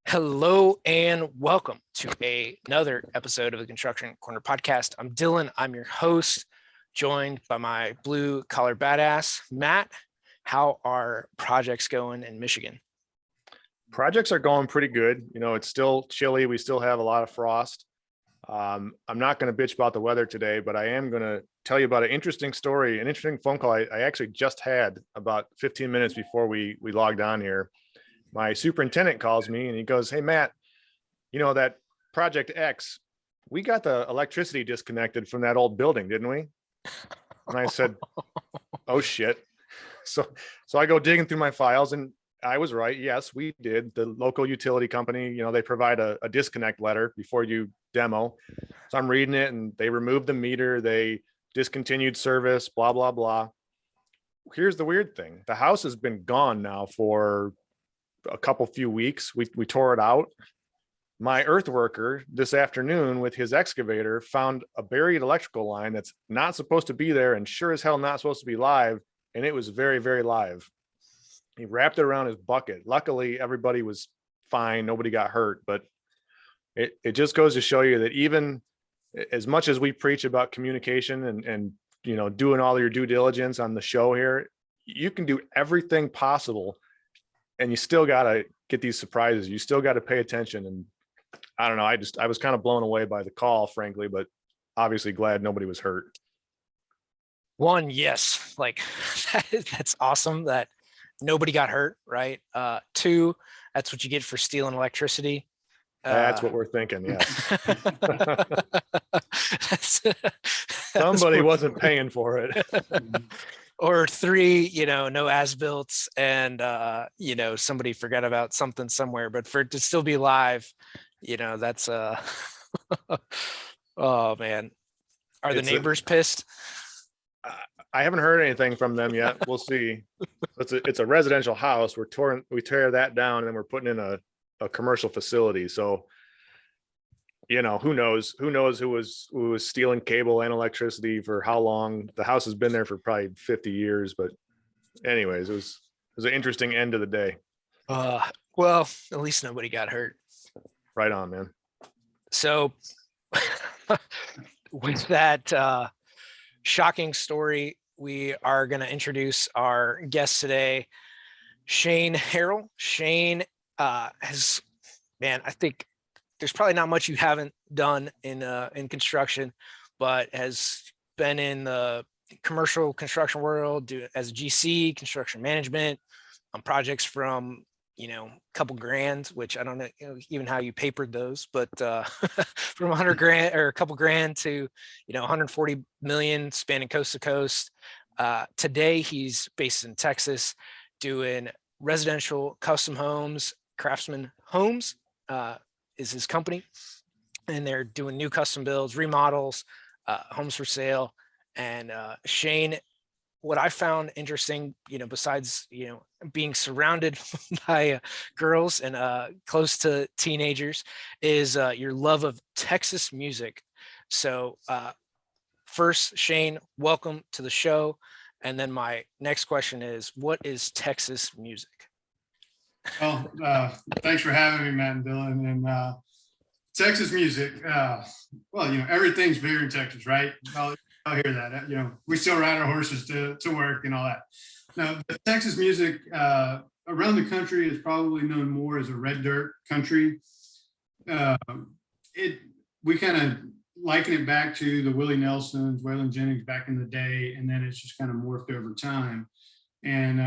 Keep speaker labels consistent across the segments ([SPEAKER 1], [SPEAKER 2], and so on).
[SPEAKER 1] Hello and welcome to another episode of the Construction Corner podcast. I'm Dylan. I'm your host, joined by my blue collar badass, Matt. How are projects going in Michigan?
[SPEAKER 2] Projects are going pretty good. It's still chilly. We still have a lot of frost. I'm not going to bitch about the weather today, but I am going to tell you about an interesting story, an interesting phone call I actually just had about 15 minutes before we logged on here. My superintendent calls me and he goes, "Hey, Matt, that Project X, we got the electricity disconnected from that old building, didn't we?" And I said, "Oh shit." So I go digging through my files and I was right. Yes, we did. The local utility company, they provide a disconnect letter before you demo. So I'm reading it and they removed the meter. They discontinued service, blah, blah, blah. Here's the weird thing. The house has been gone now for a few weeks. We tore it out. My earth worker this afternoon with his excavator found a buried electrical line that's not supposed to be there and sure as hell not supposed to be live. And it was very, very live. He wrapped it around his bucket. Luckily, everybody was fine. Nobody got hurt, but it just goes to show you that even as much as we preach about communication and doing all your due diligence on the show here, you can do everything possible and you still got to get these surprises. You still got to pay attention. And I don't know. I was kind of blown away by the call, frankly, but obviously glad nobody was hurt.
[SPEAKER 1] One, yes, like that's awesome that nobody got hurt, right? Two, that's what you get for stealing electricity.
[SPEAKER 2] That's what we're thinking. Yes.
[SPEAKER 1] Somebody
[SPEAKER 2] wasn't paying for it.
[SPEAKER 1] Or three, no as-built and, somebody forgot about something somewhere, but for it to still be live, that's, oh man. Are the neighbors pissed?
[SPEAKER 2] I haven't heard anything from them yet. We'll see. It's a residential house. We tear that down and then we're putting in a commercial facility. So, who knows who was stealing cable and electricity for how long. The house has been there for probably 50 years, but anyways, it was an interesting end of the day.
[SPEAKER 1] Well, at least nobody got hurt.
[SPEAKER 2] Right on, man.
[SPEAKER 1] So with that shocking story, we are going to introduce our guest today, Shane Harrell. Shane has, man, I think there's probably not much you haven't done in construction, but has been in the commercial construction world as a GC, construction management, on projects from a couple grand, which I don't know even how you papered those, but from 100 grand or a couple grand to 140 million, spanning coast to coast. Today he's based in Texas, doing residential custom homes. Craftsman Homes is his company, and they're doing new custom builds, remodels, homes for sale. And Shane, what I found interesting, besides being surrounded by girls and close to teenagers, is your love of Texas music. So first, Shane, welcome to the show. And then my next question is, what is Texas music?
[SPEAKER 3] Well, thanks for having me, Matt and Dylan. And Texas music, everything's bigger in Texas, right? I'll hear that. We still ride our horses to work and all that. Now, the Texas music around the country is probably known more as a red dirt country. We kind of liken it back to the Willie Nelsons, Waylon Jennings back in the day, and then it's just kind of morphed over time. And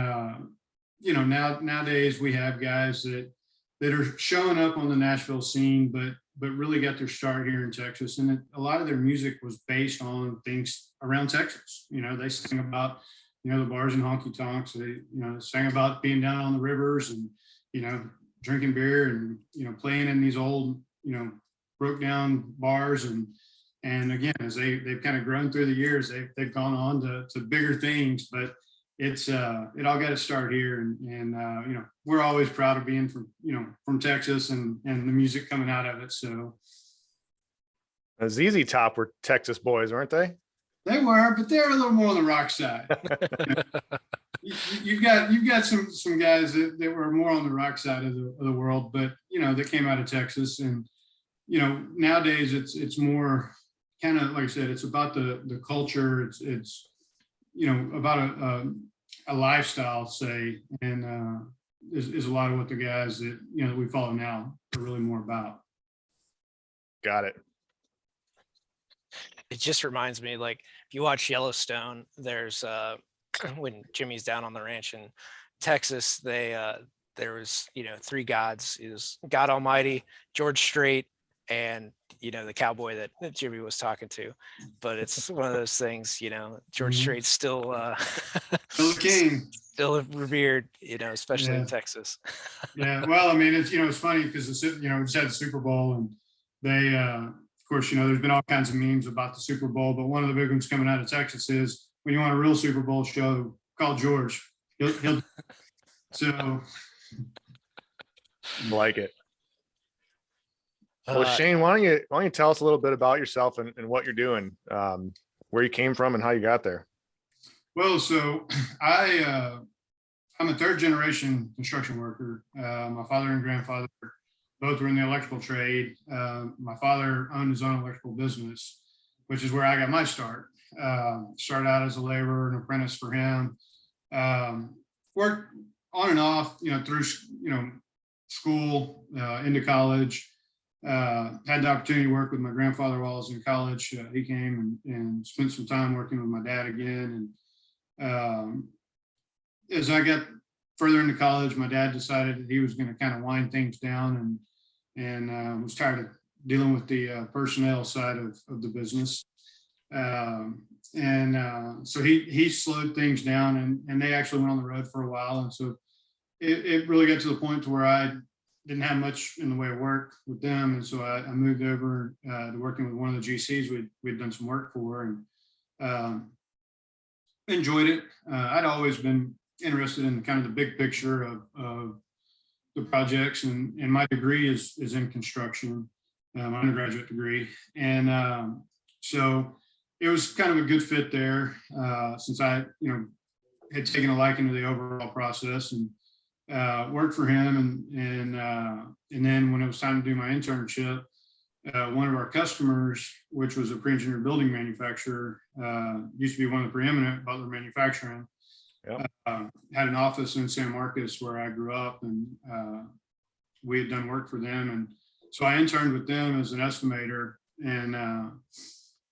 [SPEAKER 3] nowadays we have guys that are showing up on the Nashville scene, but really got their start here in Texas. And a lot of their music was based on things around Texas. They sing about, the bars and honky tonks. They, sang about being down on the rivers and, drinking beer and, playing in these old, broke down bars. And again, as they've kind of grown through the years, they've gone on to bigger things, but it all got to start here. And we're always proud of being from Texas and the music coming out of it. So
[SPEAKER 2] ZZ Top were Texas boys, weren't they?
[SPEAKER 3] They were, but they're a little more on the rock side. You've you've got some guys that were more on the rock side of the world, but that came out of Texas, and nowadays it's more kind of like I said, it's about the culture. It's about a lifestyle, say, and is a lot of what the guys that we follow now are really more about.
[SPEAKER 2] Got it.
[SPEAKER 1] It just reminds me, like, if you watch Yellowstone, there's when Jimmy's down on the ranch in Texas, there was three gods. It was God Almighty, George Strait, and the cowboy that Jimmy was talking to. But it's one of those things, George Strait's still
[SPEAKER 3] Still a king.
[SPEAKER 1] still revered, especially in
[SPEAKER 3] Yeah.
[SPEAKER 1] Texas.
[SPEAKER 3] Yeah, well, I mean, it's funny because we just had the Super Bowl, and they, of course, there's been all kinds of memes about the Super Bowl, but one of the big ones coming out of Texas is when you want a real Super Bowl show, call George. He'll so
[SPEAKER 2] Like it. Well, Shane, why don't you tell us a little bit about yourself and what you're doing, where you came from and how you got there?
[SPEAKER 3] Well, so I'm a third generation construction worker. My father and grandfather both were in the electrical trade. My father owned his own electrical business, which is where I got my start. Started out as a laborer and apprentice for him. Worked on and off, through school, into college. Had the opportunity to work with my grandfather while I was in college. He came and spent some time working with my dad again. And as I got further into college, my dad decided that he was going to kind of wind things down and was tired of dealing with the personnel side of the business. So he slowed things down, and they actually went on the road for a while. And so it really got to the point to where I didn't have much in the way of work with them. And so I moved over to working with one of the GCs we'd done some work for, and enjoyed it. I'd always been interested in kind of the big picture of the projects, and my degree is in construction, my undergraduate degree. And so it was kind of a good fit there, since I, had taken a liking to the overall process, and worked for him. And then when it was time to do my internship, one of our customers, which was a pre-engineered building manufacturer, used to be one of the preeminent Butler manufacturing, had an office in San Marcos where I grew up, and we had done work for them. And so I interned with them as an estimator, and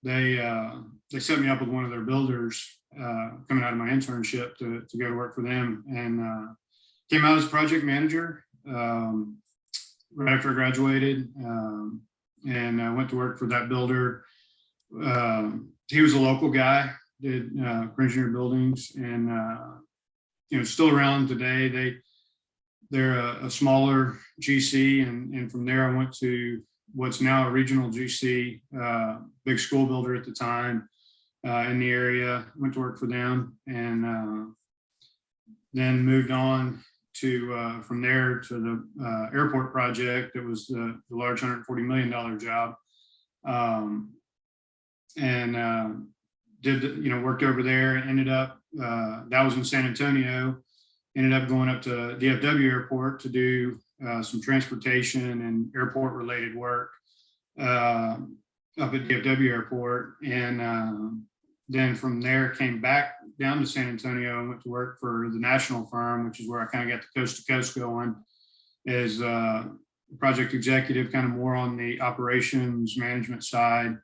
[SPEAKER 3] they set me up with one of their builders coming out of my internship to go to work for them, and came out as project manager right after I graduated, and I went to work for that builder. He was a local guy, did pre-engineered buildings, and still around today. They're a smaller GC, and from there I went to what's now a regional GC, big school builder at the time in the area. Went to work for them, and then moved on to from there to the airport project. It was the large $140 million job, and did worked over there. Ended up that was in San Antonio. Ended up going up to DFW Airport to do some transportation and airport related work up at DFW Airport, and then from there came back down to San Antonio and went to work for the national firm, which is where I kind of got the coast to coast going as project executive, kind of more on the operations management side.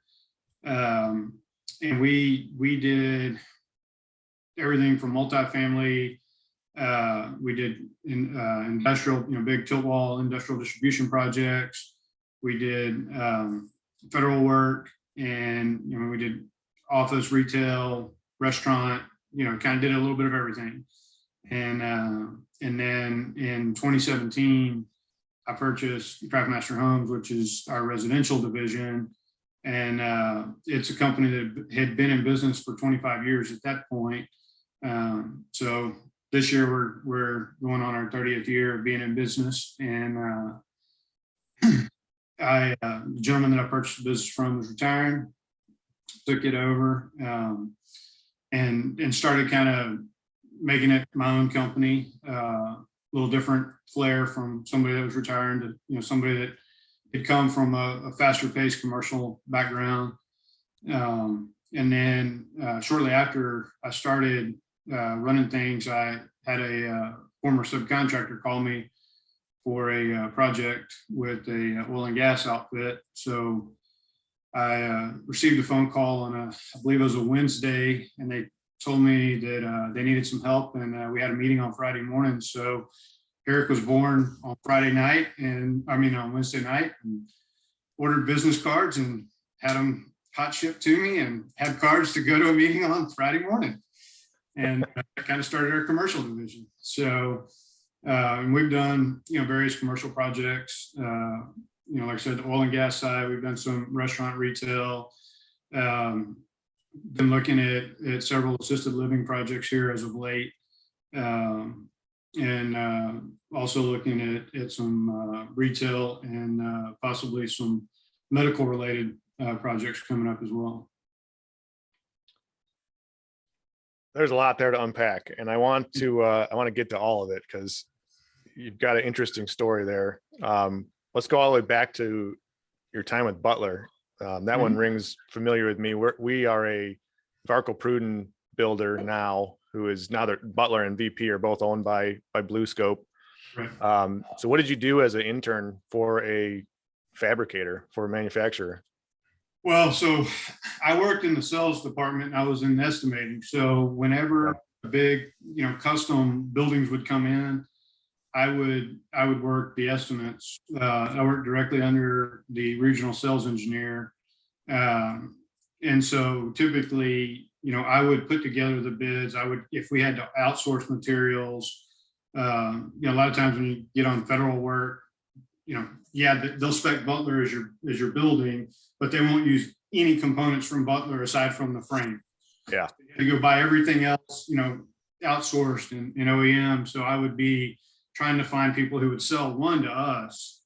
[SPEAKER 3] And we did everything from multifamily. We did industrial, big tilt wall industrial distribution projects. We did federal work, and we did office, retail, restaurant. Kind of did a little bit of everything. And then in 2017, I purchased Craftmaster Homes, which is our residential division, and it's a company that had been in business for 25 years at that point. So this year we're going on our 30th year of being in business, and the gentleman that I purchased the business from was retiring, took it over, and started kind of making it my own company, a little different flair from somebody that was retiring to, somebody that had come from a faster paced commercial background. And then shortly after I started running things, I had a former subcontractor call me for a project with a oil and gas outfit. So I received a phone call on I believe it was a Wednesday, and they told me that they needed some help, and we had a meeting on Friday morning. So Eric was born on Friday night, and on Wednesday night, and ordered business cards and had them hot shipped to me, and had cards to go to a meeting on Friday morning. And kind of started our commercial division. So and we've done various commercial projects. Like I said, the oil and gas side, we've done some restaurant retail. Been looking at several assisted living projects here as of late. And also looking at some retail and possibly some medical related projects coming up as well.
[SPEAKER 2] There's a lot there to unpack, and I want to get to all of it because you've got an interesting story there. Let's go all the way back to your time with Butler. That one rings familiar with me. We are a Varco Pruden builder now, who is now that Butler and VP are both owned by Blue Scope.
[SPEAKER 3] Right.
[SPEAKER 2] So what did you do as an intern for a fabricator, for a manufacturer?
[SPEAKER 3] Well, so I worked in the sales department. I was in estimating. So whenever big, custom buildings would come in, I would work the estimates. I worked directly under the regional sales engineer. And so typically, I would put together the bids. If we had to outsource materials, a lot of times when you get on federal work, they'll spec Butler as your building, but they won't use any components from Butler aside from the frame.
[SPEAKER 2] Yeah.
[SPEAKER 3] You go buy everything else, outsourced in OEM. So I would be trying to find people who would sell one to us,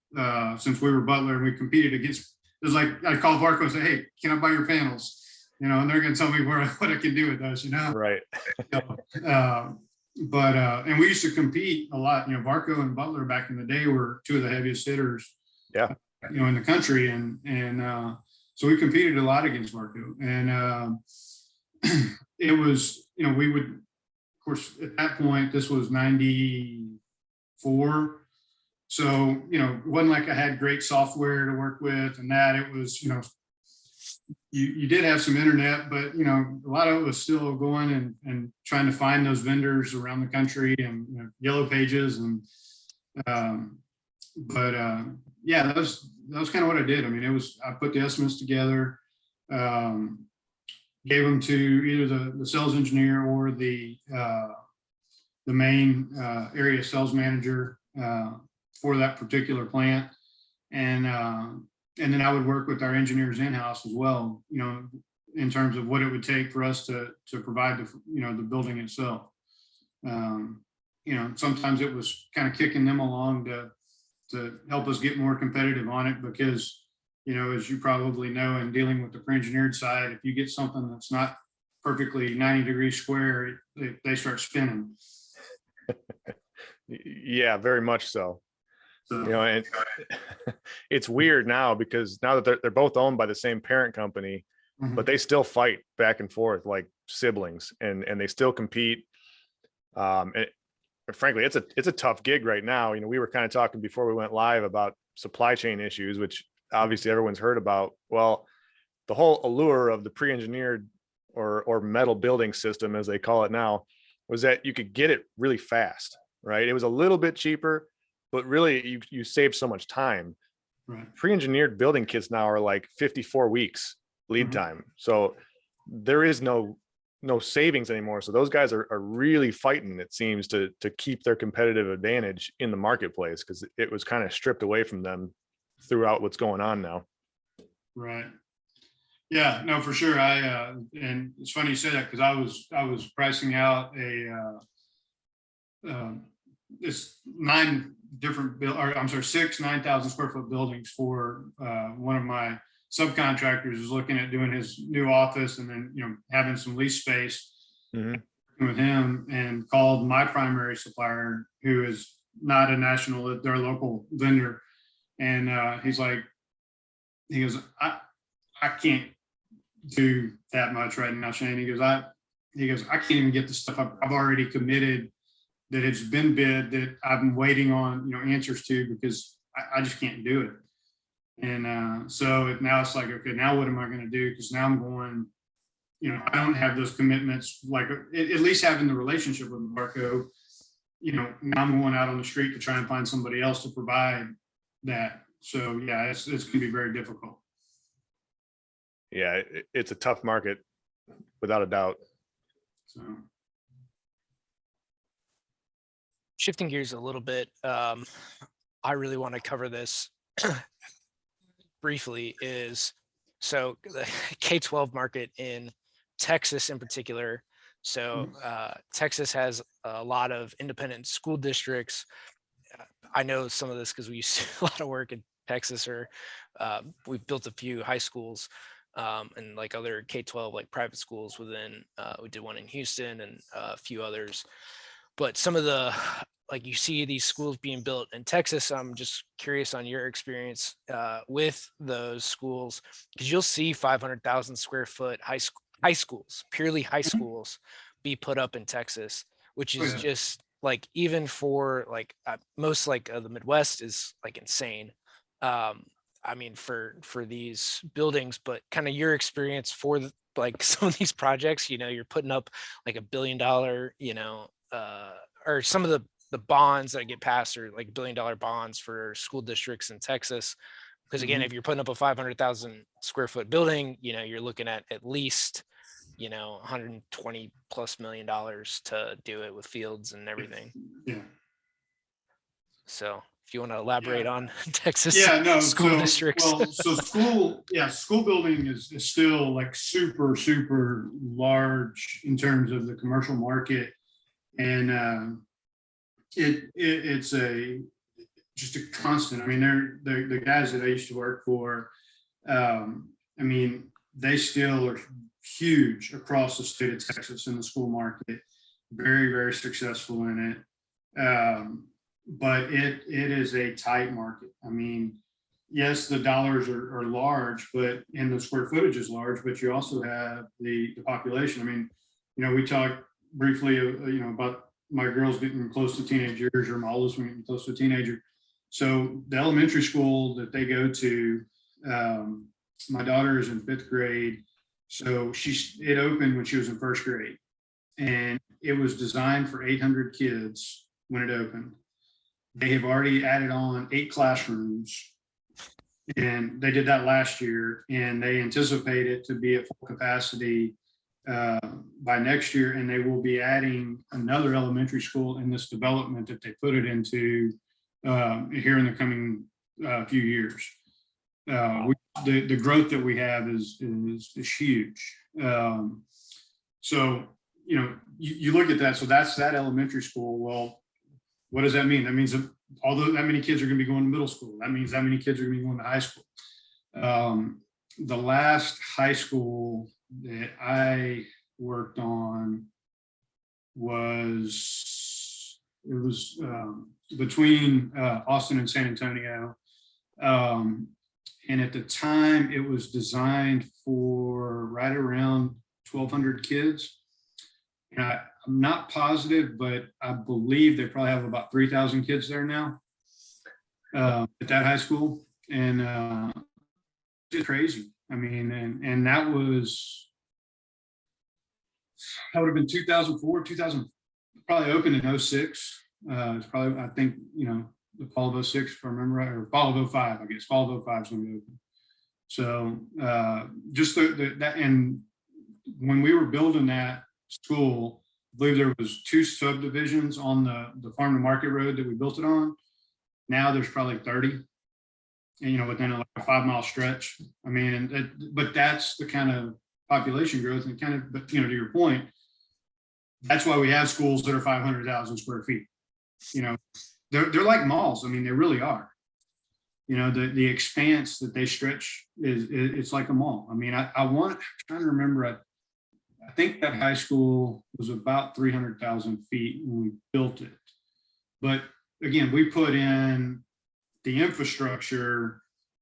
[SPEAKER 3] since we were Butler and we competed against. It was like I'd call Varco and say, "Hey, can I buy your panels?" And they're going to tell me what I can do with those.
[SPEAKER 2] Right.
[SPEAKER 3] And we used to compete a lot. Varco and Butler back in the day were two of the heaviest hitters.
[SPEAKER 2] Yeah.
[SPEAKER 3] In the country, and so we competed a lot against Varco, and it was we would, of course, at that point this was 94. So, it wasn't like I had great software to work with and that. It was, you did have some internet, but, a lot of it was still going and trying to find those vendors around the country and yellow pages. And, yeah, that was kind of what I did. I put the estimates together, gave them to either the sales engineer or the main area sales manager for that particular plant, and then I would work with our engineers in-house as well, in terms of what it would take for us to provide the building itself. Sometimes it was kind of kicking them along to help us get more competitive on it, because as you probably know, in dealing with the pre-engineered side, if you get something that's not perfectly 90 degrees square, they start spinning.
[SPEAKER 2] Yeah, very much so. And it's weird now because now that they're both owned by the same parent company, but they still fight back and forth like siblings, and they still compete. And frankly, it's a tough gig right now. We were kind of talking before we went live about supply chain issues, which obviously everyone's heard about. Well, the whole allure of the pre-engineered or metal building system, as they call it now, was that you could get it really fast, right? It was a little bit cheaper, but really you save so much time.
[SPEAKER 3] Right.
[SPEAKER 2] Pre-engineered building kits now are like 54 weeks lead time. So there is no savings anymore. So those guys are really fighting, it seems, to keep their competitive advantage in the marketplace, because it was kind of stripped away from them throughout what's going on now. Right.
[SPEAKER 3] Yeah, no, for sure. And it's funny you say that, because I was pricing out this 6 9,000 square foot buildings for one of my subcontractors is looking at doing his new office, and then having some lease space. with him and called my primary supplier, who is not a national, they're a local vendor. And he goes, I can't do that much right now, Shane. He goes, I can't even get the stuff I've already committed that it's been bid that I've been waiting on, answers to, because I just can't do it. And so now it's like, okay, now what am I going to do? Because now I'm going, I don't have those commitments, like at least having the relationship with Marco, now I'm going out on the street to try and find somebody else to provide that. So yeah, it's going to be very difficult.
[SPEAKER 2] Yeah, it's a tough market without a doubt.
[SPEAKER 3] So
[SPEAKER 1] Shifting gears a little bit, I really want to cover this briefly. So the K-12 market in Texas in particular. So Texas has a lot of independent school districts. I know some of this because we used to do a lot of work in Texas, or we've built a few high schools and like other K-12 like private schools within. We did one in Houston and a few others. But some of the, like, you see these schools being built in Texas. I'm just curious on your experience with those schools, because you'll see 500,000 square foot high schools, purely high schools, be put up in Texas, which is just like, even for like most like the Midwest is like insane. I mean, for these buildings, but kind of your experience for like some of these projects, you're putting up like $1 billion, or some of the bonds that get passed are like $1 billion bonds for school districts in Texas. Because again, if you're putting up a 500,000 square foot building, you're looking at least, $120+ million to do it with fields and everything.
[SPEAKER 3] yeah.
[SPEAKER 1] So if you want to elaborate on Texas school districts.
[SPEAKER 3] Well, so school building is still like super, super large in terms of the commercial market. And it's just a constant. I mean, they're the guys that I used to work for. I mean, they still are huge across the state of Texas in the school market. Very, very successful in it. But it is a tight market. I mean, yes, the dollars are large, and the square footage is large, but you also have the population. I mean, we talked briefly, about my girls getting close to teenage years, or my oldest one getting close to a teenager. So the elementary school that they go to, my daughter is in 5th grade. So it opened when she was in 1st grade, and it was designed for 800 kids when it opened. They have already added on 8 classrooms, and they did that last year, and they anticipate it to be at full capacity by next year. And they will be adding another elementary school in this development that they put it into here in the coming few years. The growth that we have is huge. So, you look at that. So that's that elementary school. Well, what does that mean? That means that although that many kids are going to be going to middle school, that means that many kids are going to be going to high school. The last high school that I worked on was between Austin and San Antonio. And at the time, it was designed for right around 1,200 kids. And I'm not positive, but I believe they probably have about 3,000 kids there now at that high school. And it's crazy. I mean, and that would have been 2004, 2000, probably opened in 06. It's probably, I think, the fall of 06, if I remember right, or fall of 05, I guess. Fall of 05 is when we opened. So just that, and when we were building that school, I believe there was 2 subdivisions on the farm to market road that we built it on. Now there's probably 30, and within a 5-mile stretch. I mean, but that's the kind of population growth, and kind of, but to your point, that's why we have schools that are 500,000 square feet. They're like malls. I mean, they really are. The expanse that they stretch it's like a mall. I mean, I'm trying to remember. I think that high school was about 300,000 feet when we built it. But again, we put in the infrastructure,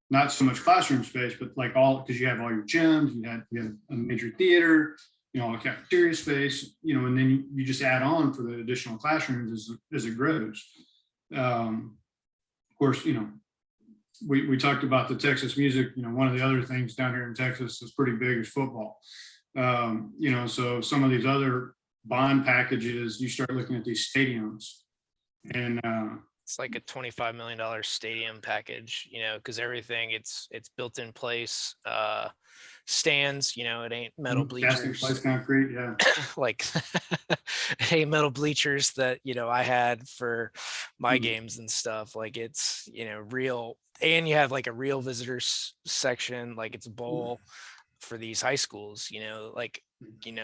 [SPEAKER 3] not so much classroom space, but like all, because you have all your gyms, you had a major theater, a cafeteria space, and then you just add on for the additional classrooms as it grows. Of course, we talked about the Texas music. One of the other things down here in Texas is pretty big is football. So some of these other bond packages, you start looking at these stadiums, and
[SPEAKER 1] it's like a $25 million stadium package, because everything it's built in place, stands, it ain't metal bleachers.
[SPEAKER 3] Place concrete, yeah.
[SPEAKER 1] Like it ain't metal bleachers that I had for my games and stuff. Like it's real, and you have like a real visitors section, like it's a bowl for these high schools. Like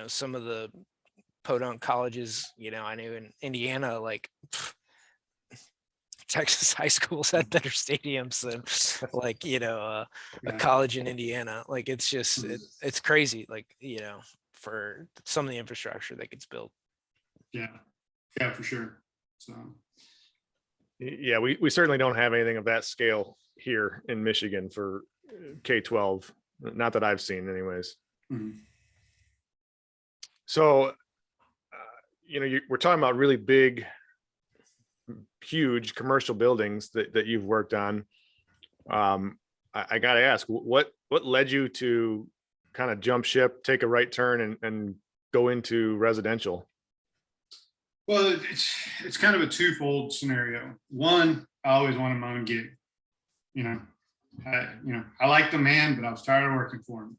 [SPEAKER 1] some of the podunk colleges I knew in Indiana, like Texas high schools had better stadiums than like a college in Indiana. Like it's just it's crazy, like for some of the infrastructure that gets built.
[SPEAKER 3] Yeah, for sure. So
[SPEAKER 2] yeah, we certainly don't have anything of that scale here in Michigan for K-12, not that I've seen anyways. So we're talking about really big, huge commercial buildings that you've worked on. I got to ask, what led you to kind of jump ship, take a right turn, and go into residential?
[SPEAKER 3] Well, it's kind of a twofold scenario. One, I always wanted my own gig. I like the man, but I was tired of working for him.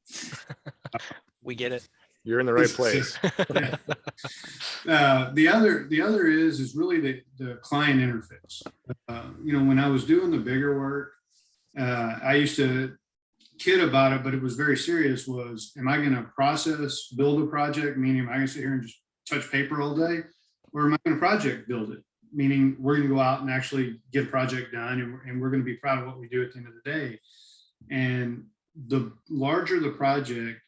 [SPEAKER 1] We get it.
[SPEAKER 2] You're in the right place.
[SPEAKER 3] The other is really the client interface. When I was doing the bigger work, I used to kid about it, but it was very serious. Am I going to build a project? Meaning, am I going to sit here and just touch paper all day, or am I going to project build it? Meaning, we're going to go out and actually get a project done, and we're going to be proud of what we do at the end of the day. And the larger the project,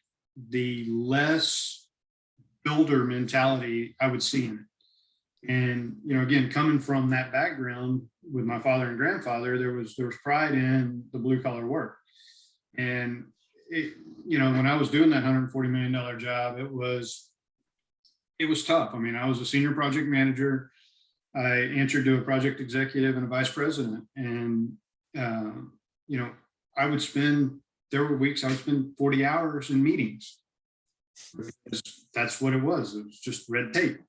[SPEAKER 3] the less builder mentality I would see in it. And, again, coming from that background with my father and grandfather, there was pride in the blue collar work. And when I was doing that $140 million job, it was tough. I mean, I was a senior project manager. I answered to a project executive and a vice president. And, there were weeks I would spend 40 hours in meetings, because that's what it was. It was just red tape.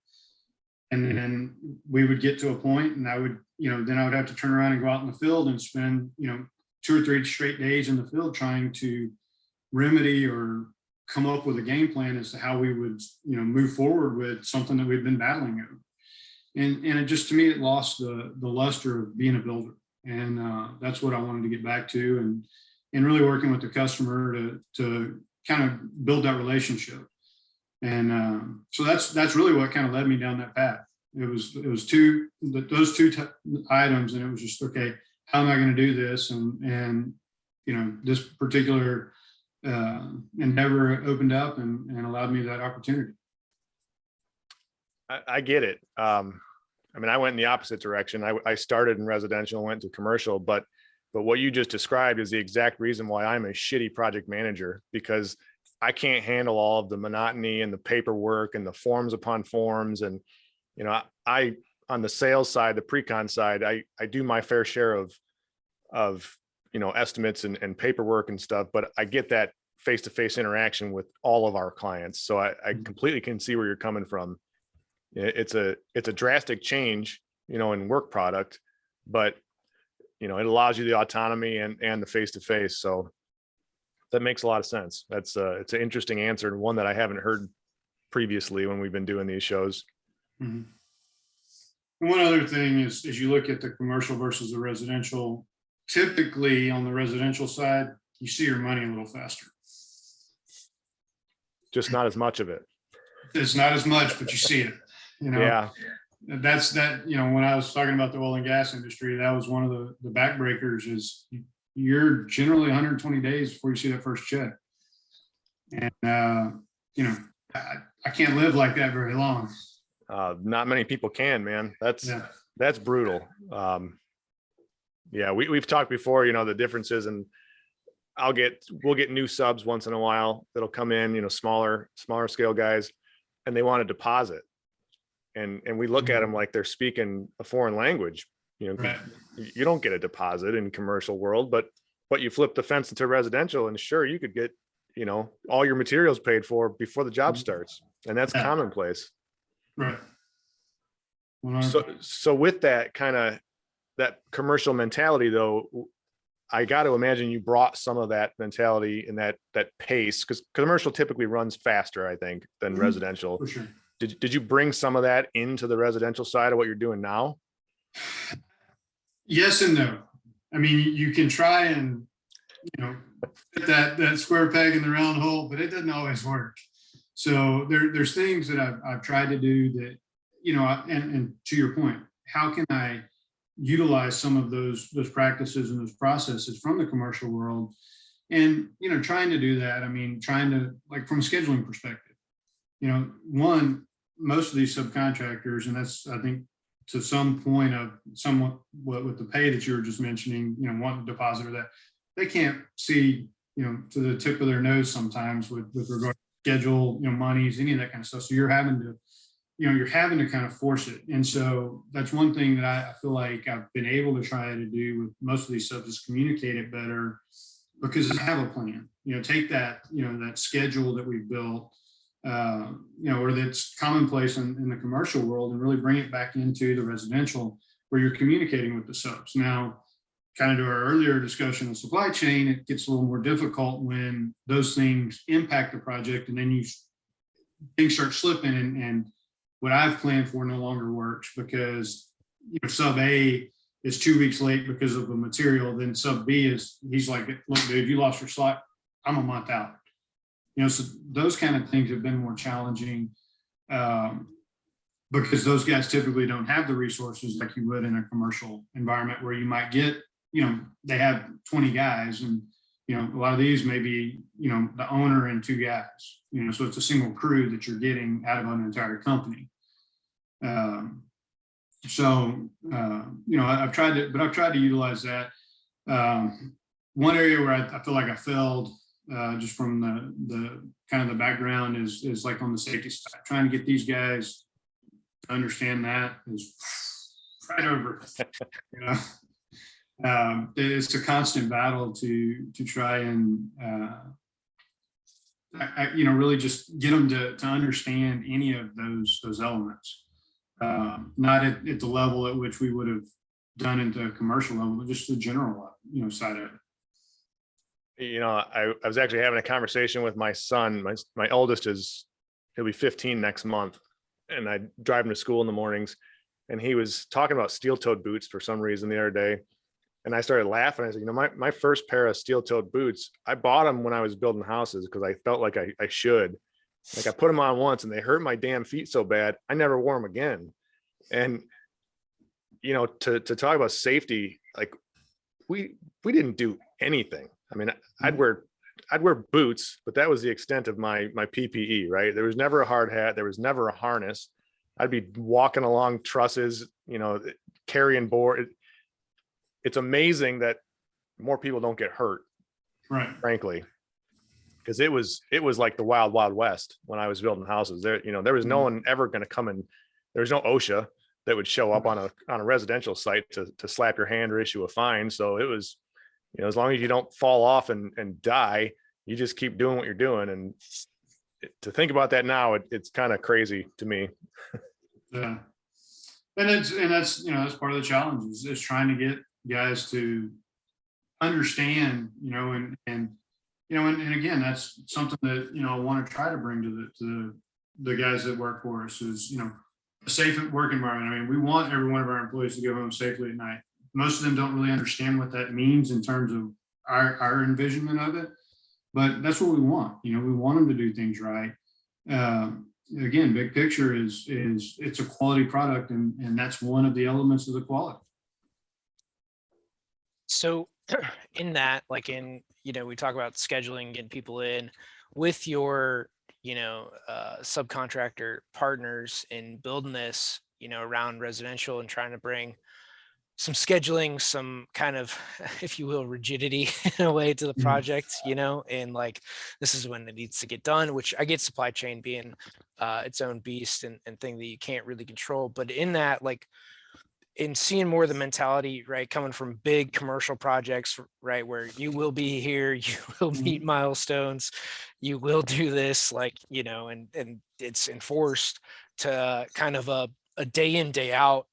[SPEAKER 3] And then we would get to a point, and I would, then I would have to turn around and go out in the field and spend, 2 or 3 straight days in the field trying to remedy or come up with a game plan as to how we would, move forward with something that we've been battling over. And it just, to me, it lost the luster of being a builder. And that's what I wanted to get back to, and really working with the customer to kind of build that relationship. And so that's really what kind of led me down that path. It was those two items, and it was just, okay, how am I going to do this? And this particular endeavor opened up and allowed me that opportunity.
[SPEAKER 2] I get it. I went in the opposite direction. I started in residential and went to commercial, but what you just described is the exact reason why I'm a shitty project manager, because I can't handle all of the monotony and the paperwork and the forms upon forms. And, I on the sales side, the pre-con side, I do my fair share of estimates and paperwork and stuff, but I get that face-to-face interaction with all of our clients. So I completely can see where you're coming from. It's a drastic change, in work product, but it allows you the autonomy and the face-to-face. So that makes a lot of sense. It's an interesting answer, and one that I haven't heard previously when we've been doing these shows.
[SPEAKER 3] Mm-hmm. And one other thing is, as you look at the commercial versus the residential, typically on the residential side, you see your money a little faster.
[SPEAKER 2] Just not as much of it.
[SPEAKER 3] It's not as much, but you see it.
[SPEAKER 2] Yeah.
[SPEAKER 3] That's that. When I was talking about the oil and gas industry, that was one of the backbreakers. Is you're generally 120 days before you see that first check. And I can't live like that very long.
[SPEAKER 2] Not many people can, man. That's brutal. Yeah, we've talked before, the differences, and we'll get new subs once in a while that'll come in, smaller scale guys, and they want a deposit. And we look at them like they're speaking a foreign language.
[SPEAKER 3] Right.
[SPEAKER 2] You don't get a deposit in commercial world, but you flip the fence into residential, and sure, you could get, all your materials paid for before the job starts. And that's commonplace.
[SPEAKER 3] Right.
[SPEAKER 2] So with that kind of that commercial mentality, though, I got to imagine you brought some of that mentality and that pace, because commercial typically runs faster, I think, than residential.
[SPEAKER 3] For sure.
[SPEAKER 2] Did you bring some of that into the residential side of what you're doing now?
[SPEAKER 3] Yes and no. I mean, you can try and, fit that square peg in the round hole, but it doesn't always work. So there's things that I've tried to do that, and to your point, how can I utilize some of those practices and those processes from the commercial world? And, trying to do that, I mean, trying to, like, from a scheduling perspective, one, most of these subcontractors, and that's, I think, to some point of somewhat with the pay that you were just mentioning, wanting to deposit or that, they can't see, to the tip of their nose sometimes with regard to schedule, monies, any of that kind of stuff. So you're having to kind of force it. And so that's one thing that I feel like I've been able to try to do with most of these subs is communicate it better, because I have a plan, take that, that schedule that we've built, or that's commonplace in the commercial world, and really bring it back into the residential where you're communicating with the subs. Now, kind of to our earlier discussion of supply chain, it gets a little more difficult when those things impact the project, and then things start slipping, and what I've planned for no longer works because sub A is 2 weeks late because of the material. Then sub B he's like, look, dude, you lost your slot. I'm a month out. So those kind of things have been more challenging because those guys typically don't have the resources like you would in a commercial environment where you might get, they have 20 guys, and, a lot of these may be, the owner and 2 guys, so it's a single crew that you're getting out of an entire company. I've tried to utilize that. One area where I feel like I failed, just from the kind of the background is like on the safety side, trying to get these guys to understand that is right over. It's a constant battle to try and really just get them to understand any of those elements. Not at the level at which we would have done at the commercial level, but just the general side of it.
[SPEAKER 2] I was actually having a conversation with my son. My oldest he'll be 15 next month, and I drive him to school in the mornings, and he was talking about steel-toed boots for some reason the other day. And I started laughing. I said, my first pair of steel-toed boots, I bought them when I was building houses because I felt like I should. Like, I put them on once and they hurt my damn feet so bad, I never wore them again. And, to talk about safety, like we didn't do anything. I mean, I'd wear boots, but that was the extent of my PPE, right? There was never a hard hat. There was never a harness. I'd be walking along trusses, carrying board. It's amazing that more people don't get hurt,
[SPEAKER 3] right?
[SPEAKER 2] Frankly, because it was like the wild, wild west when I was building houses. There was no one ever going to come in. There was no OSHA that would show up on a residential site to slap your hand or issue a fine. So it was, as long as you don't fall off and die, you just keep doing what you're doing. And to think about that now, it's kind of crazy to me.
[SPEAKER 3] Yeah, and that's that's part of the challenge is trying to get guys to understand, and again, that's something that I want to try to bring to the guys that work for us is a safe work environment. I mean, we want every one of our employees to go home safely at night. Most of them don't really understand what that means in terms of our envisionment of it, but that's what we want. We want them to do things right. Again, big picture is it's a quality product, and that's one of the elements of the quality.
[SPEAKER 1] So in that, like we talk about scheduling, getting people in with your subcontractor partners in building this, around residential and trying to bring some scheduling, some kind of, if you will, rigidity in a way to the
[SPEAKER 3] Mhm.
[SPEAKER 1] project, and like this is when it needs to get done, which I get supply chain being its own beast and thing that you can't really control. But in that, like in seeing more of the mentality, right, coming from big commercial projects, right, where you will be here, you will meet
[SPEAKER 3] Mhm.
[SPEAKER 1] milestones, you will do this, like, and it's enforced to kind of a day in, day out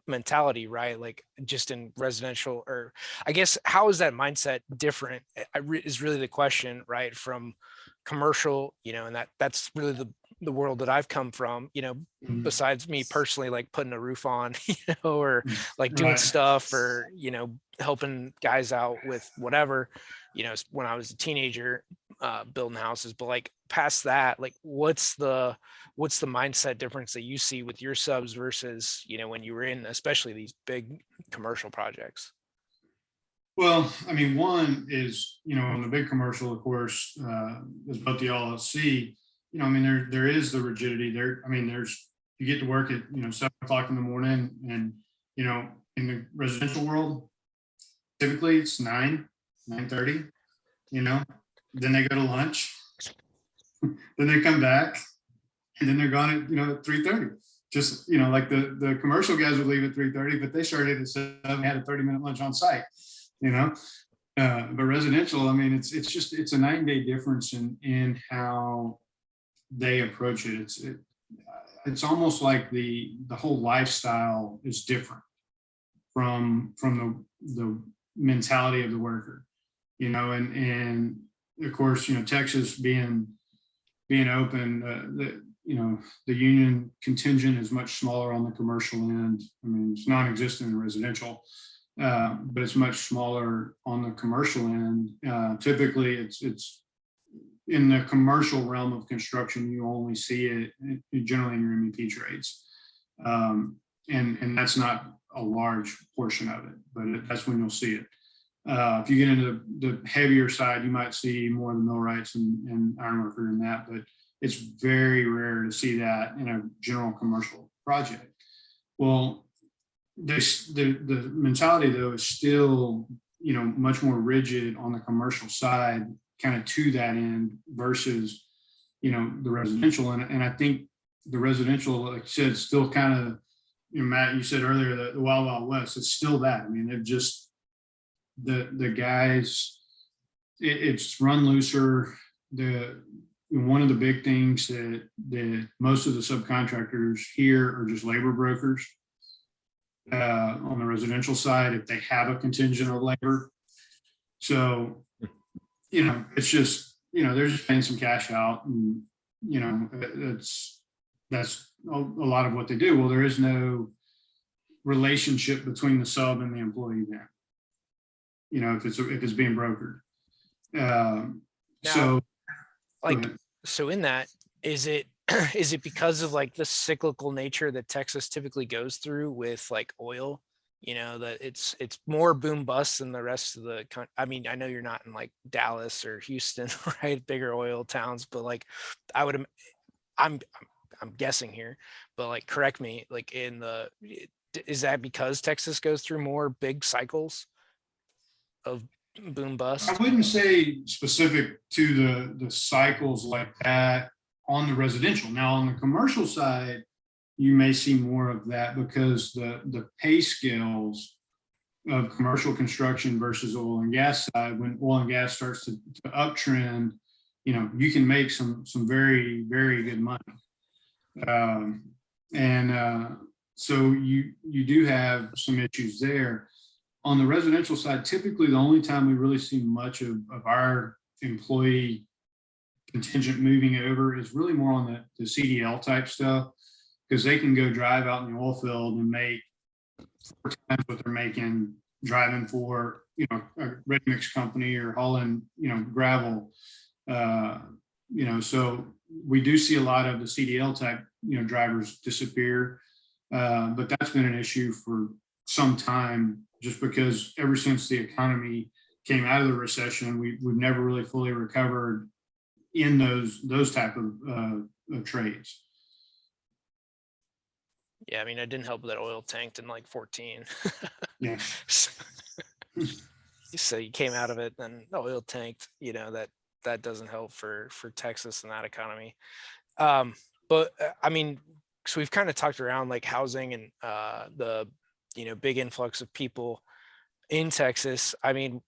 [SPEAKER 1] mentality, right? Like just in residential, or I guess how is that mindset different? Is really the question, right? From commercial, and that's really the world that I've come from,
[SPEAKER 3] Mhm.
[SPEAKER 1] besides me personally, like putting a roof on, or
[SPEAKER 3] Mhm.
[SPEAKER 1] like doing
[SPEAKER 3] Right.
[SPEAKER 1] stuff, or, helping guys out with whatever, when I was a teenager, building houses. But like past that, like what's the mindset difference that you see with your subs versus, when you were in, especially these big commercial projects?
[SPEAKER 3] Well, I mean, one is, in the big commercial, of course, is about the LLC. I mean, there is the rigidity there. I mean, you get to work at 7 o'clock in the morning, and in the residential world, typically it's 9:30. You know, then they go to lunch, then they come back, and then they're gone at 3:30. Just like the commercial guys would leave at 3:30, but they started at 7, had a 30-minute lunch on site. You know, but residential, I mean, it's a 9-day difference in how they approach it. It's almost like the whole lifestyle is different from the mentality of the worker, and of course, Texas being open, the union contingent is much smaller on the commercial end. I mean, it's non-existent in residential, but it's much smaller on the commercial end. Typically, it's in the commercial realm of construction, you only see it generally in your MEP trades, and that's not a large portion of it, but that's when you'll see it. If you get into the heavier side, you might see more of the millwrights and ironworker in that, but it's very rare to see that in a general commercial project. Well, the mentality though is still much more rigid on the commercial side, kind of to that end versus the residential, and I think the residential, like I said, still kind of, Matt, you said earlier that the Wild Wild West, it's still that. I mean, they've just the guys, it's run looser. One of the big things that most of the subcontractors here are just labor brokers. On the residential side, if they have a contingent of labor, so it's just they're just paying some cash out, and that's a lot of what they do. Well, there is no relationship between the sub and the employee there. If it's being brokered.
[SPEAKER 1] Now,
[SPEAKER 3] So
[SPEAKER 1] like, so in that, is it is it because of like the cyclical nature that Texas typically goes through with like oil, that it's more boom bust than the rest of the country? I mean, I know you're not in like Dallas or Houston, right, bigger oil towns, but like I would, I'm I'm guessing here, but like correct me, like is that because Texas goes through more big cycles of boom
[SPEAKER 3] I
[SPEAKER 1] bust?
[SPEAKER 3] wouldn't say specific to the cycles like that on the residential. Now on the commercial side, you may see more of that because the pay scales of commercial construction versus oil and gas side, when oil and gas starts to uptrend, you can make some very, very good money. And so you do have some issues there. On the residential side, typically the only time we really see much of our employee contingent moving over is really more on the CDL type stuff, because they can go drive out in the oil field and make 4 times what they're making driving for a ready mix company or hauling gravel. So we do see a lot of the CDL type drivers disappear, but that's been an issue for some time, just because ever since the economy came out of the recession, we've never really fully recovered in those type of trades.
[SPEAKER 1] Yeah, I mean, it didn't help that oil tanked in like 14.
[SPEAKER 3] Yeah.
[SPEAKER 1] So you came out of it, then the oil tanked. That doesn't help for Texas and that economy. But I mean, so we've kind of talked around like housing and the big influx of people in Texas. I mean,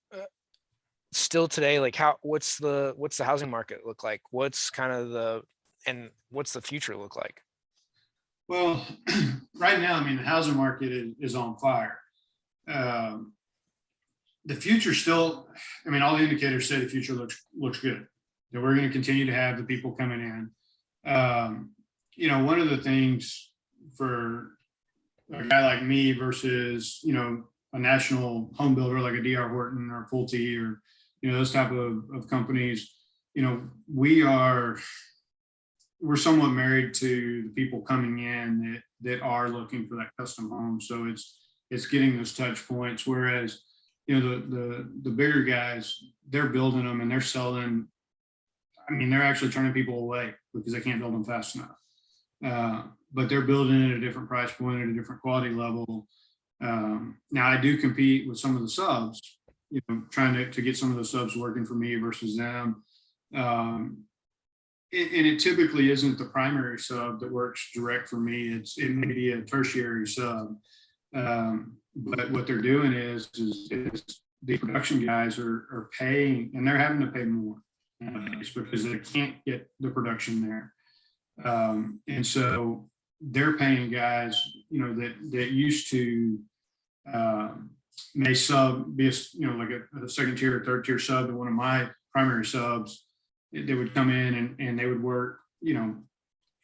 [SPEAKER 1] still today, like what's the housing market look like? What's the future look like?
[SPEAKER 3] Well, right now, I mean, the housing market is on fire. The future still, I mean, all the indicators say the future looks good. That we're going to continue to have the people coming in. One of the things for a guy like me versus, a national home builder like a DR Horton or Pulte or, those type of companies, we're somewhat married to the people coming in that are looking for that custom home. So it's getting those touch points. Whereas, the bigger guys, they're building them and they're selling. I mean, they're actually turning people away because they can't build them fast enough. But they're building at a different price point, at a different quality level. Now I do compete with some of the subs, trying to get some of the subs working for me versus them. And it typically isn't the primary sub that works direct for me. It may be a tertiary sub. But what they're doing is the production guys are paying, and they're having to pay more because they can't get the production there. And so they're paying guys, that used to may sub be like a second tier or third tier sub to one of my primary subs. They would come in and they would work,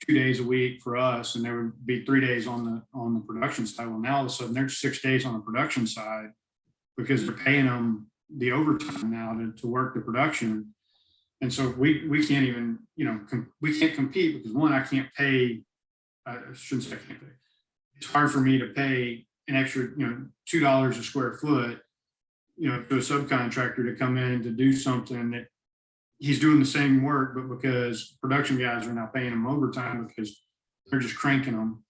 [SPEAKER 3] 2 days a week for us, and there would be 3 days on the production side. Well, now all of a sudden there's 6 days on the production side because they're paying them the overtime now to work the production. And so we can't even, we can't compete because one, I can't pay. I shouldn't say I can't pay. It's hard for me to pay an extra, $2 a square foot, to a subcontractor to come in to do something that he's doing the same work, but because production guys are now paying him overtime because they're just cranking them.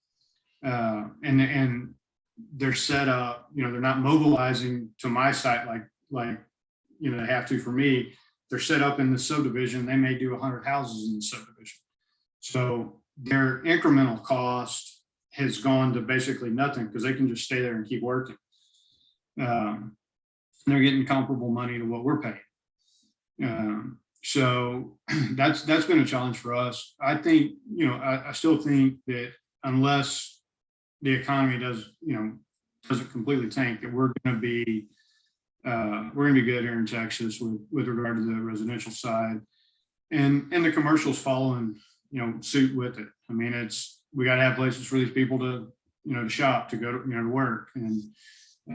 [SPEAKER 3] And they're set up, they're not mobilizing to my site like they have to for me. They're set up in the subdivision. They may do 100 houses in the subdivision. So their incremental cost has gone to basically nothing because they can just stay there and keep working. They're getting comparable money to what we're paying. So that's been a challenge for us. I think, I still think that unless the economy doesn't completely tank, that we're going to be good here in Texas with regard to the residential side, and the commercials following, suit with it. I mean, we got to have places for these people to, to shop, to go to, to work. And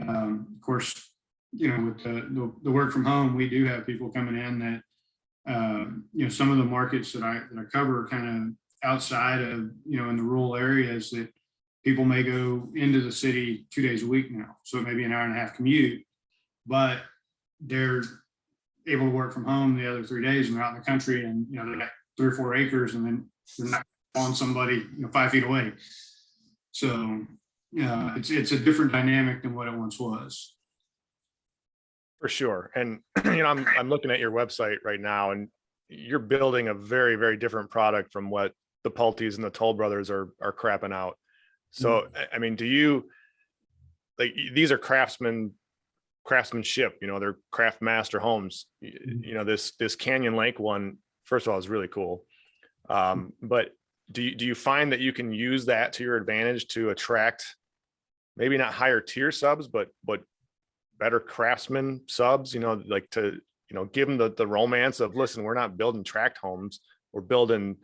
[SPEAKER 3] of course, with the work from home, we do have people coming in that, some of the markets that I cover are kind of outside of, in the rural areas that people may go into the city 2 days a week now. So it may be an hour and a half commute, but they're able to work from home the other 3 days and they're out in the country and, they got 3 or 4 acres and then they're not on somebody, 5 feet away. So, it's a different dynamic than what it once was.
[SPEAKER 2] For sure. And, I'm looking at your website right now, and you're building a very, very different product from what the Pultes and the Toll Brothers are crapping out. So, I mean, do you, like, these are craftsmanship, they're craft master homes. This Canyon Lake one, first of all, is really cool. But do you find that you can use that to your advantage to attract maybe not higher tier subs, but better craftsman subs, like to, give them the romance of, listen, we're not building tract homes, we're building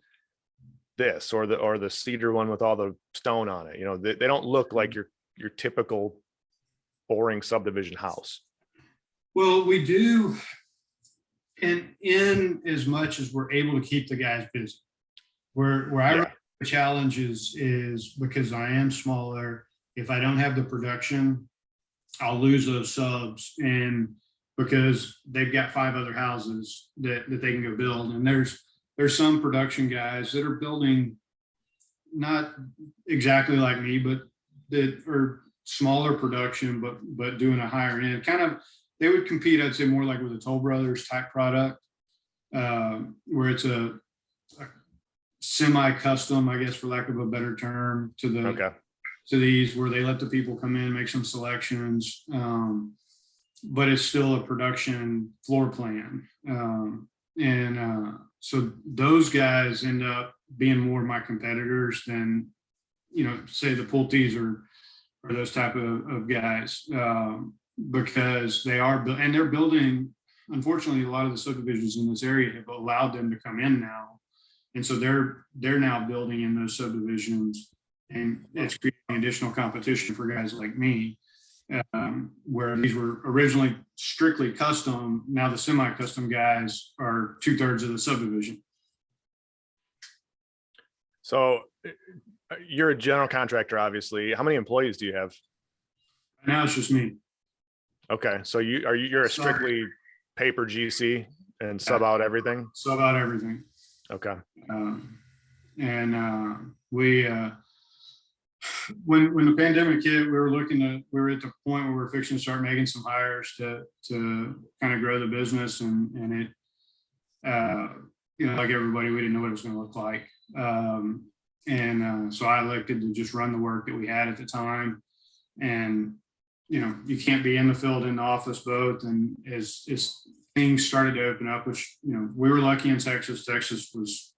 [SPEAKER 2] this or the cedar one with all the stone on it. They don't look like your typical boring subdivision house.
[SPEAKER 3] Well, we do, and in as much as we're able to keep the guys busy. Where I run the challenge is because I am smaller. If I don't have the production, I'll lose those subs, and because they've got 5 other houses that they can go build, and there's there's some production guys that are building not exactly like me, but that are smaller production, but doing a higher end kind of. They would compete, I'd say, more like with a Toll Brothers type product, where it's a semi-custom, I guess, for lack of a better term,
[SPEAKER 2] Okay.
[SPEAKER 3] to these, where they let the people come in, make some selections, but it's still a production floor plan. So those guys end up being more my competitors than, say the Pultees or those type of guys, because they're building. Unfortunately, a lot of the subdivisions in this area have allowed them to come in now, and so they're now building in those subdivisions, and it's creating additional competition for guys like me, where these were originally strictly custom. Now the semi-custom guys are 2/3 of the subdivision.
[SPEAKER 2] So you're a general contractor, obviously. How many employees do you have?
[SPEAKER 3] Now it's just me.
[SPEAKER 2] Okay, so you're a strictly paper GC and sub out everything?
[SPEAKER 3] Sub out everything.
[SPEAKER 2] Okay.
[SPEAKER 3] We when the pandemic hit, we were at the point where we were fixing to start making some hires to kind of grow the business, and it like everybody, we didn't know what it was going to look like. So I elected to just run the work that we had at the time. And you can't be in the field, in the office both. And as things started to open up, which we were lucky in Texas. Texas was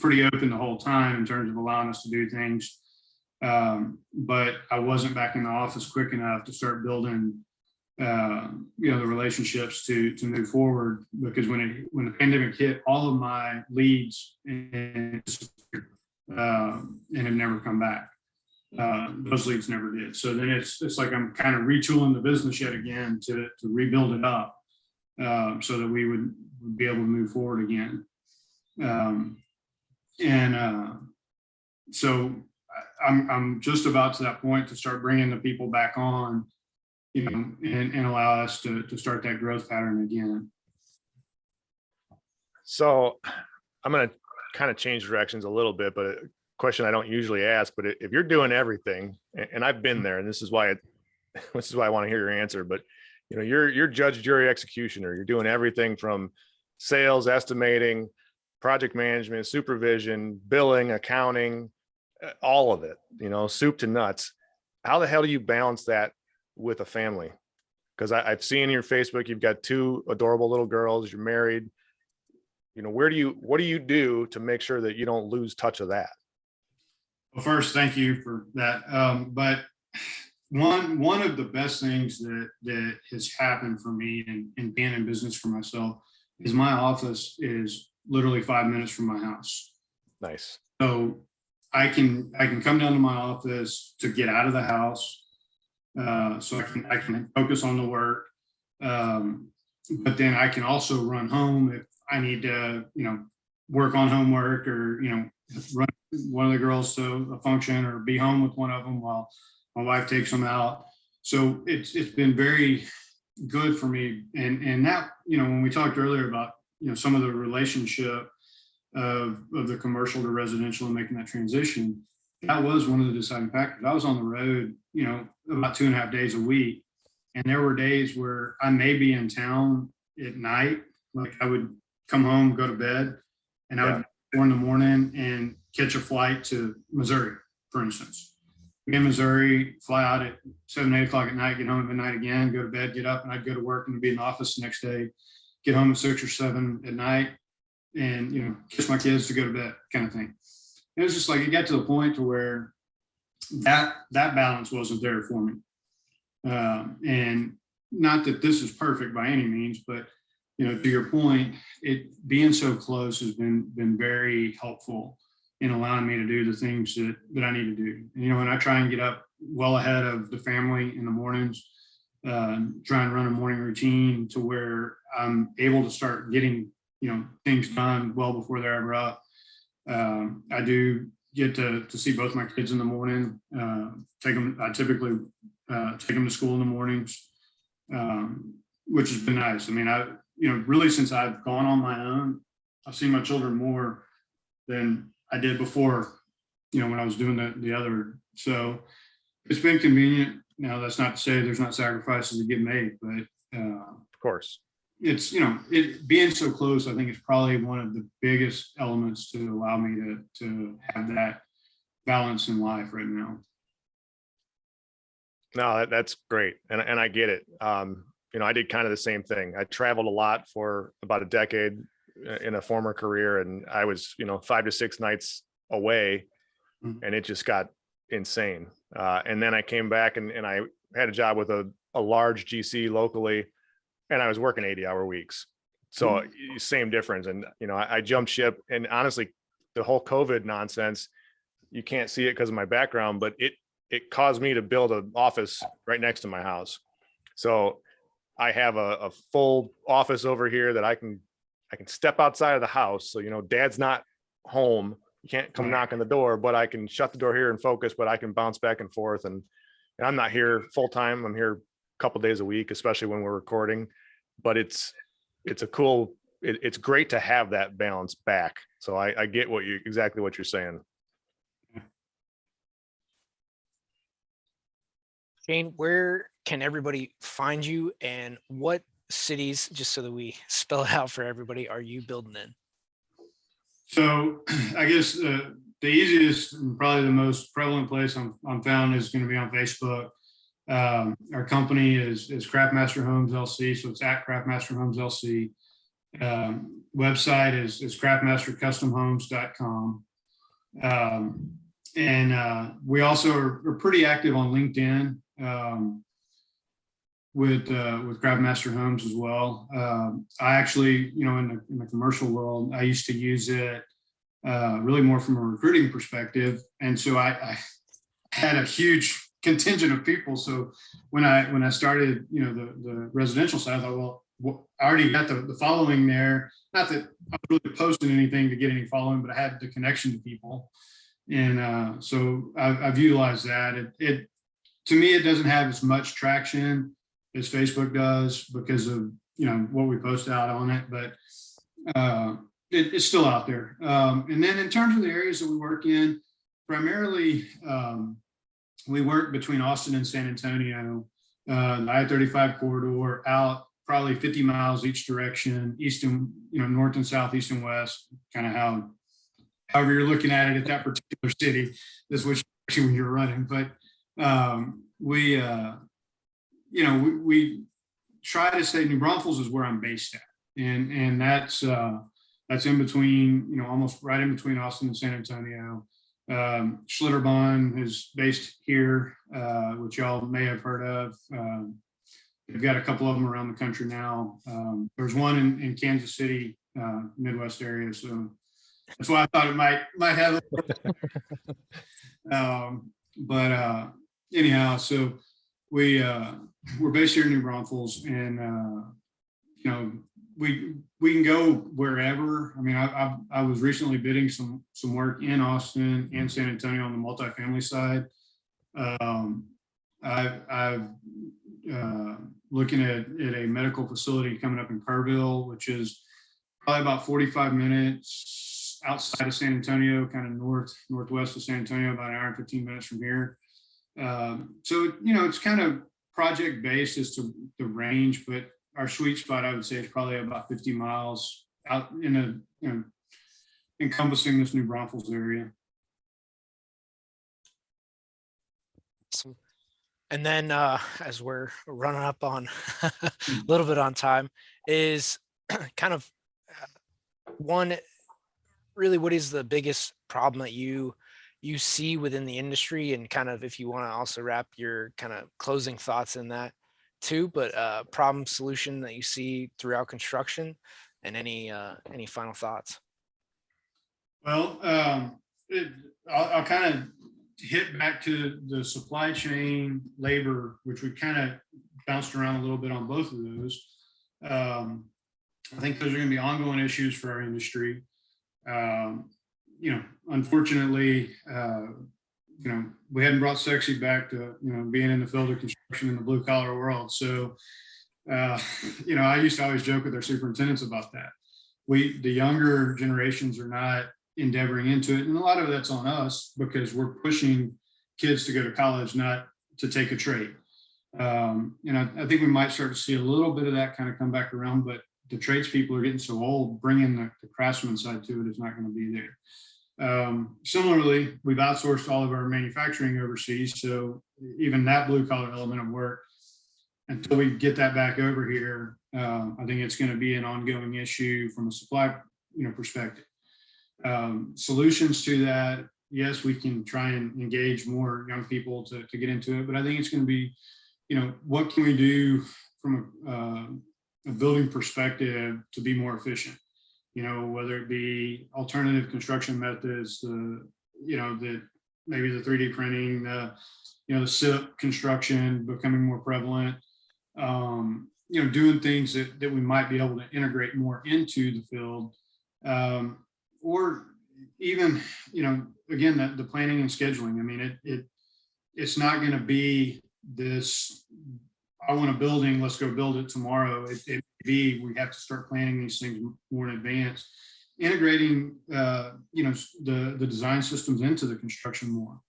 [SPEAKER 3] pretty open the whole time in terms of allowing us to do things. But I wasn't back in the office quick enough to start building the relationships to move forward, because when the pandemic hit, all of my leads and have never come back. Those leads never did. So then it's like I'm kind of retooling the business yet again to rebuild it up, so that we would be able to move forward again. So I'm just about to that point to start bringing the people back on, and allow us to start that growth pattern again.
[SPEAKER 2] So I'm going to kind of change directions a little bit, but a question I don't usually ask, but if you're doing everything, and I've been there, and this is why I want to hear your answer, but you're judge, jury, executioner. You're doing everything from sales, estimating, project management, supervision, billing, accounting, all of it, soup to nuts. How the hell do you balance that with a family? Because I've seen your Facebook, you've got 2 adorable little girls, you're married. What do you do to make sure that you don't lose touch of that?
[SPEAKER 3] Well, first, thank you for that. But one of the best things that has happened for me in being in business for myself is my office is literally 5 minutes from my house.
[SPEAKER 2] Nice.
[SPEAKER 3] So I can come down to my office to get out of the house, so I can focus on the work. But then I can also run home if I need to, work on homework, or, run one of the girls to a function, or be home with one of them while my wife takes them out. So it's been very good for me. And that, when we talked earlier about, some of the relationship of the commercial to residential and making that transition, that was one of the deciding factors. I was on the road, about 2.5 days a week. And there were days where I may be in town at night. Like I would come home, go to bed, and I would be 4 a.m. and catch a flight to Missouri, for instance. Be in Missouri, fly out at 7, 8 o'clock at night, get home at midnight again, go to bed, get up, and I'd go to work and be in the office the next day, get home at 6 or 7 at night, and kiss my kids to go to bed, kind of thing. It was just like it got to the point to where that balance wasn't there for me. And not that this is perfect by any means, but to your point, it being so close has been very helpful in allowing me to do the things that I need to do. And I try and get up well ahead of the family in the mornings, try and run a morning routine to where I'm able to start getting things done well before they're ever up. I do get to see both my kids in the morning. I typically take them to school in the mornings, which has been nice. I mean, really since I've gone on my own, I've seen my children more than I did before, when I was doing the other. So it's been convenient. Now, that's not to say there's not sacrifices that get made, but
[SPEAKER 2] Of course.
[SPEAKER 3] it's, it being so close, I think it's probably one of the biggest elements to allow me to have that balance in life right now.
[SPEAKER 2] No, that's great. And I get it. I did kind of the same thing. I traveled a lot for about a decade in a former career, and I was, 5 to 6 nights away, and it just got insane. And then I came back and I had a job with a large GC locally, and I was working 80-hour weeks. So same difference. And, I jumped ship, and honestly, the whole COVID nonsense, you can't see it because of my background, but it caused me to build an office right next to my house. So I have a full office over here that I can step outside of the house. So, dad's not home. You can't come knock on the door, but I can shut the door here and focus, but I can bounce back and forth. And I'm not here full time. I'm here a couple days a week, especially when we're recording, but it's great to have that balance back. So I get exactly what you're saying.
[SPEAKER 1] Shane, where can everybody find you, and what cities, just so that we spell it out for everybody, are you building in?
[SPEAKER 3] So I guess the easiest and probably the most prevalent place I'm found is going to be on Facebook. Our company is Craftmaster Homes LC, so it's at Craftmaster Homes LC. Website is craftmastercustomhomes.com. And we also are pretty active on LinkedIn with Craftmaster Homes as well. I actually, in the commercial world, I used to use it really more from a recruiting perspective, and so I had a huge contingent of people. So when I started, the residential side, I thought, well, I already got the following there. Not that I was really posting anything to get any following, but I had the connection to people. And so I've utilized that. It to me, it doesn't have as much traction as Facebook does because of what we post out on it, but it's still out there. And then in terms of the areas that we work in, primarily we work between Austin and San Antonio, the I-35 corridor, out probably 50 miles each direction, east and north and south, east and west, kind of however you're looking at it at that particular city. That's which direction when you're running. But we try to say New Braunfels is where I'm based at, and that's in between, almost right in between Austin and San Antonio. Schlitterbahn is based here, which y'all may have heard of. They've got a couple of them around the country now. There's one in Kansas City, Midwest area. So that's why I thought it might have. But anyhow, so we're based here in New Braunfels, and we can go wherever. I mean, I was recently bidding some work in Austin and San Antonio on the multifamily side. I've looking at a medical facility coming up in Kerrville, which is probably about 45 minutes outside of San Antonio, kind of northwest of San Antonio, about an hour and 15 minutes from here. So it's kind of project based as to the range, but our sweet spot, I would say, is probably about 50 miles out in encompassing this New Braunfels area.
[SPEAKER 1] Awesome. And then as we're running up on a little bit on time, is kind of one, really, what is the biggest problem that you see within the industry, and kind of, if you want to also wrap your kind of closing thoughts in that too, but problem solution that you see throughout construction, and any final thoughts?
[SPEAKER 3] Well, I'll kind of hit back to the supply chain labor, which we kind of bounced around a little bit on both of those. I think those are going to be ongoing issues for our industry. Unfortunately, we hadn't brought sexy back to, being in the field of construction in the blue collar world. So, I used to always joke with our superintendents about that. the younger generations are not endeavoring into it. And a lot of that's on us because we're pushing kids to go to college, not to take a trade. And I think we might start to see a little bit of that kind of come back around, but the tradespeople are getting so old, bringing the craftsman side to it is not going to be there. Similarly, we've outsourced all of our manufacturing overseas. So even that blue collar element of work, until we get that back over here, I think it's going to be an ongoing issue from a supply, perspective. Solutions to that, yes, we can try and engage more young people to get into it, but I think it's going to be, what can we do from a building perspective to be more efficient? Whether it be alternative construction methods, that maybe the 3D printing, the SIP construction becoming more prevalent, doing things that we might be able to integrate more into the field, or even, again, the planning and scheduling. I mean, it's not going to be this, I want a building, let's go build it tomorrow. It be, we have to start planning these things more in advance, integrating, the design systems into the construction more,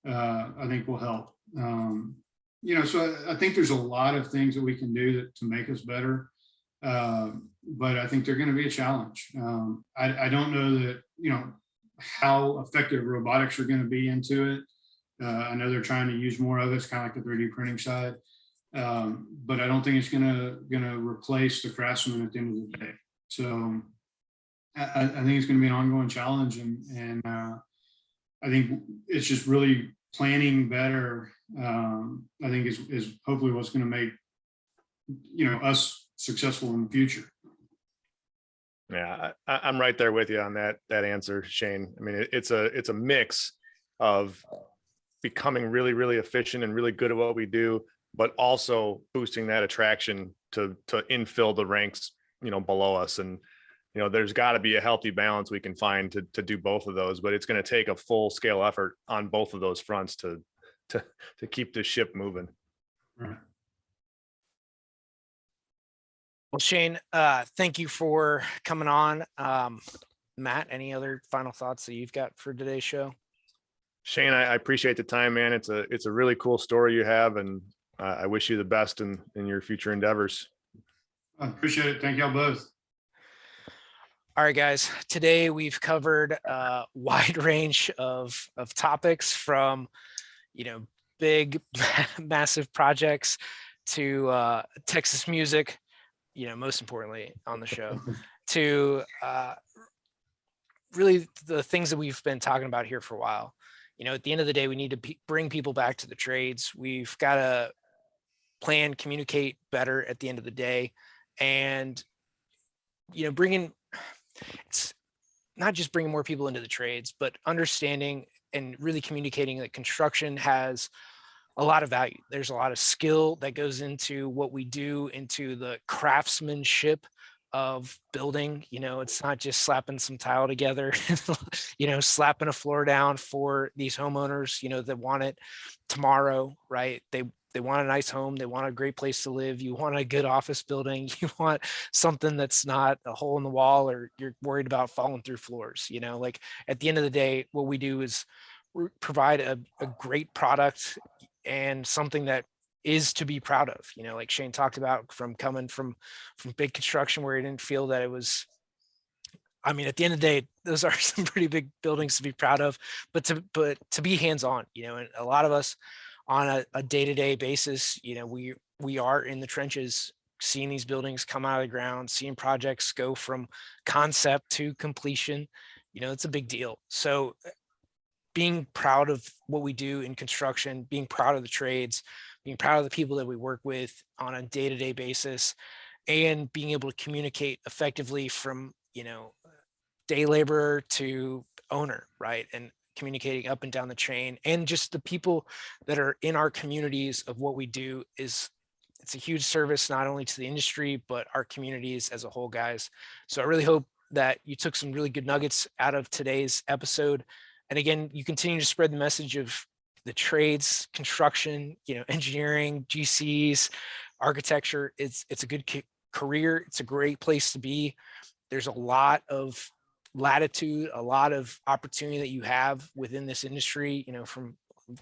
[SPEAKER 3] I think will help. So I think there's a lot of things that we can do to make us better. But I think they're going to be a challenge. I don't know that, how effective robotics are going to be into it. I know they're trying to use more of it. It's kind of like the 3D printing side. But I don't think it's gonna replace the craftsman at the end of the day. So I think it's going to be an ongoing challenge, and I think it's just really planning better. I think is hopefully what's going to make us successful in the future.
[SPEAKER 2] Yeah, I'm right there with you on that answer, Shane. I mean, it's a mix of becoming really, really efficient and really good at what we do, but also boosting that attraction to infill the ranks, below us. And, there's got to be a healthy balance we can find to do both of those, but it's going to take a full scale effort on both of those fronts to keep the ship moving.
[SPEAKER 3] Right.
[SPEAKER 1] Well, Shane, thank you for coming on. Matt, any other final thoughts that you've got for today's show?
[SPEAKER 2] Shane, I appreciate the time, man. It's a really cool story you have, and I wish you the best in your future endeavors.
[SPEAKER 3] I appreciate it. Thank y'all both.
[SPEAKER 1] All right, guys. Today we've covered a wide range of topics, from big, massive projects to Texas music. Most importantly on the show, to really the things that we've been talking about here for a while. At the end of the day, we need to bring people back to the trades. We've got to plan, communicate better at the end of the day, and it's not just bringing more people into the trades, but understanding and really communicating that construction has a lot of value. There's a lot of skill that goes into what we do, into the craftsmanship of building. It's not just slapping some tile together, slapping a floor down for these homeowners, that want it tomorrow, right? They want a nice home. They want a great place to live. You want a good office building. You want something that's not a hole in the wall, or you're worried about falling through floors. Like at the end of the day, what we do is provide a great product and something that is to be proud of. Like Shane talked about, from coming from big construction where he didn't feel that it was. I mean, at the end of the day, those are some pretty big buildings to be proud of, but to be hands-on, and a lot of us on a day-to-day basis, we are in the trenches, seeing these buildings come out of the ground, seeing projects go from concept to completion. It's a big deal. So being proud of what we do in construction, being proud of the trades, being proud of the people that we work with on a day-to-day basis, and being able to communicate effectively from, day laborer to owner, right? And communicating up and down the chain, and just the people that are in our communities of what we do it's a huge service, not only to the industry, but our communities as a whole, guys. So I really hope that you took some really good nuggets out of today's episode. And again, you continue to spread the message of the trades, construction, engineering, GCs, architecture. It's a good career. It's a great place to be. there's a lot of latitude, a lot of opportunity that you have within this industry, you know, from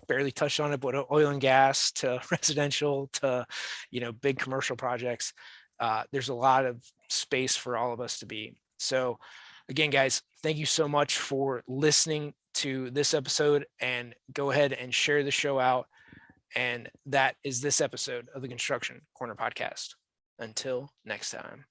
[SPEAKER 1] barely touched on it, but oil and gas to residential to, you know, big commercial projects. There's a lot of space for all of us to be. So again, guys, thank you so much for listening to this episode, and go ahead and share the show out. And that is this episode of the Construction Corner podcast. Until next time.